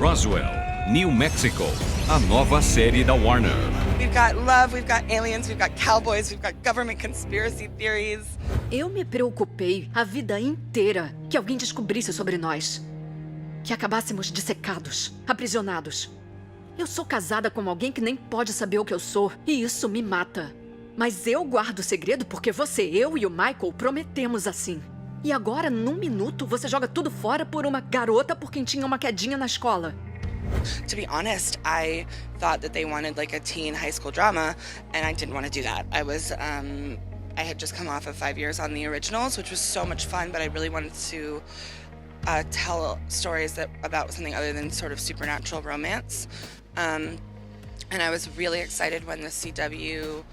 Roswell, New Mexico, a nova série da Warner. We've got love, we've got aliens, we've got cowboys, we've got government conspiracy theories. Eu me preocupei a vida inteira que alguém descobrisse sobre nós. Que acabássemos dissecados, aprisionados. Eu sou casada com alguém que nem pode saber o que eu sou, e isso me mata. Mas eu guardo o segredo porque você, eu e o Michael prometemos assim. E agora, num minuto, você joga tudo fora por uma garota por quem tinha uma quedinha na escola. To be honest, I thought that they wanted like a teen high school drama, and I didn't want to do that. I had just come off of 5 years on the originals, which was so much fun, but I really wanted to tell stories about something other than sort of supernatural romance. And I was really excited when the CW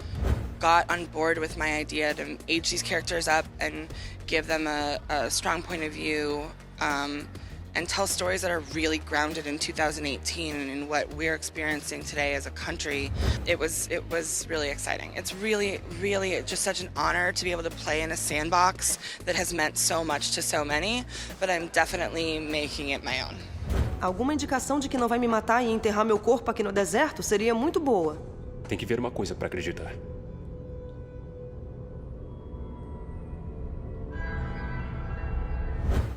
got on board with my idea to age these characters up and give them a strong point of view, and tell stories that are really grounded in 2018 and in what we're experiencing today as a country. It was really exciting. It's really just such an honor to be able to play in a sandbox that has meant so much to so many, but I'm definitely making it my own. Alguma indicação de que não vai me matar e enterrar meu corpo aqui no deserto seria muito boa. Tem que ver uma coisa pra acreditar.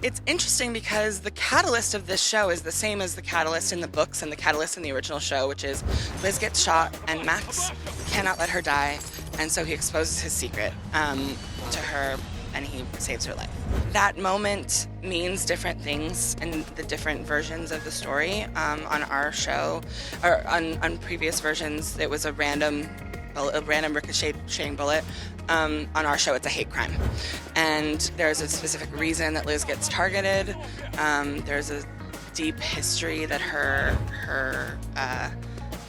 It's interesting because the catalyst of this show is the same as the catalyst in the books and the catalyst in the original show, which is Liz gets shot and Max cannot let her die, and so he exposes his secret to her and he saves her life. That moment means different things in the different versions of the story. On our show, or on previous versions, it was a random ricocheting bullet. On our show, it's a hate crime. And there's a specific reason that Liz gets targeted. There's a deep history that her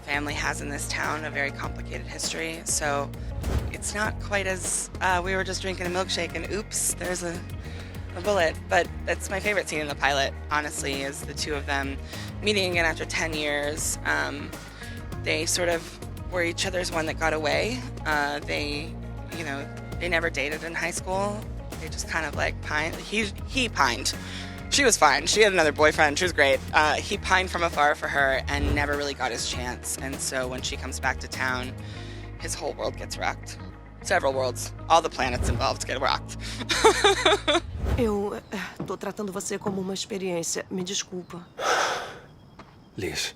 family has in this town, a very complicated history. So it's not quite as, we were just drinking a milkshake and oops, there's a bullet. But that's my favorite scene in the pilot, honestly, is the two of them meeting again after 10 years. They sort of were each other's one that got away. They never dated in high school. They just kind of like pined. He pined. She was fine. She had another boyfriend. She was great. He pined from afar for her and never really got his chance. And so when she comes back to town, his whole world gets rocked. Several worlds. All the planets involved get rocked. Eu tô tratando você como uma experiência. Me desculpa. Liz,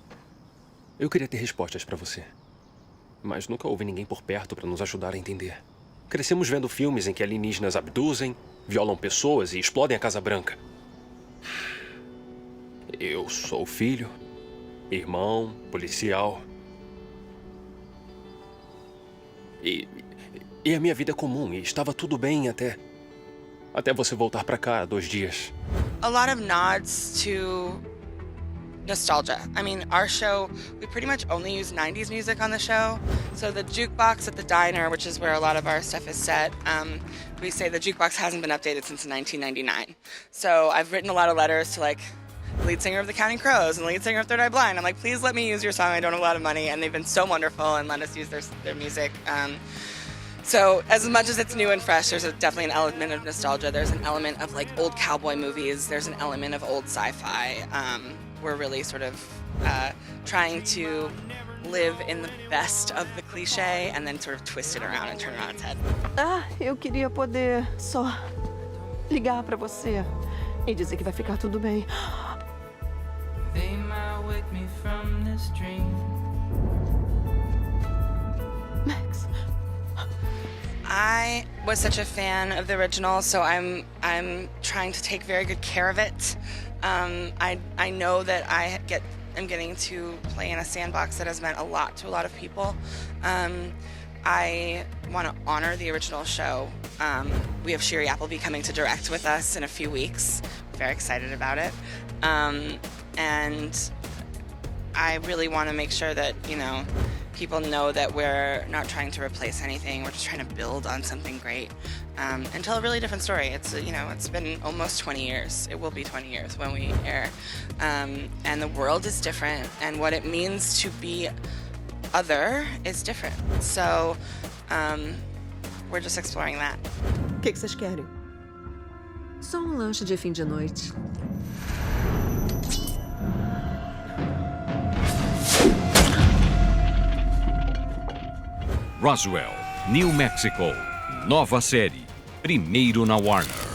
eu queria ter respostas pra você. Mas nunca houve ninguém por perto pra nos ajudar a entender. Crescemos vendo filmes em que alienígenas abduzem, violam pessoas e explodem a Casa Branca. Eu sou filho, irmão, policial. E a minha vida é comum e estava tudo bem até você voltar pra cá há 2 dias. A lot of nods to nostalgia. I mean, our show, we pretty much only use 90s music on the show. So the jukebox at the diner, which is where a lot of our stuff is set, we say the jukebox hasn't been updated since 1999. So I've written a lot of letters to like lead singer of the Counting Crows and lead singer of Third Eye Blind. I'm like, please let me use your song. I don't have a lot of money. And they've been so wonderful and let us use their music. So as much as it's new and fresh, there's definitely an element of nostalgia. There's an element of like old cowboy movies. There's an element of old sci-fi. We're really sort of trying to live in the best of the cliche and then sort of twist it around and turn it on its head. Eu queria poder só ligar pra você e dizer que vai ficar tudo bem. They might wake me from this dream. Max. I was such a fan of the original, so I'm trying to take very good care of it. I know that I'm getting to play in a sandbox that has meant a lot to a lot of people. I want to honor the original show. We have Shiri Appleby coming to direct with us in a few weeks. Very excited about it. And I really want to make sure that, people know that we're not trying to replace anything. We're just trying to build on something great and tell a really different story. It's been almost 20 years. It will be 20 years when we air. And the world is different, and what it means to be other is different. So we're just exploring that. O que vocês querem? Só um lanche de fim de noite. Roswell, New Mexico. Nova série. Primeiro na Warner.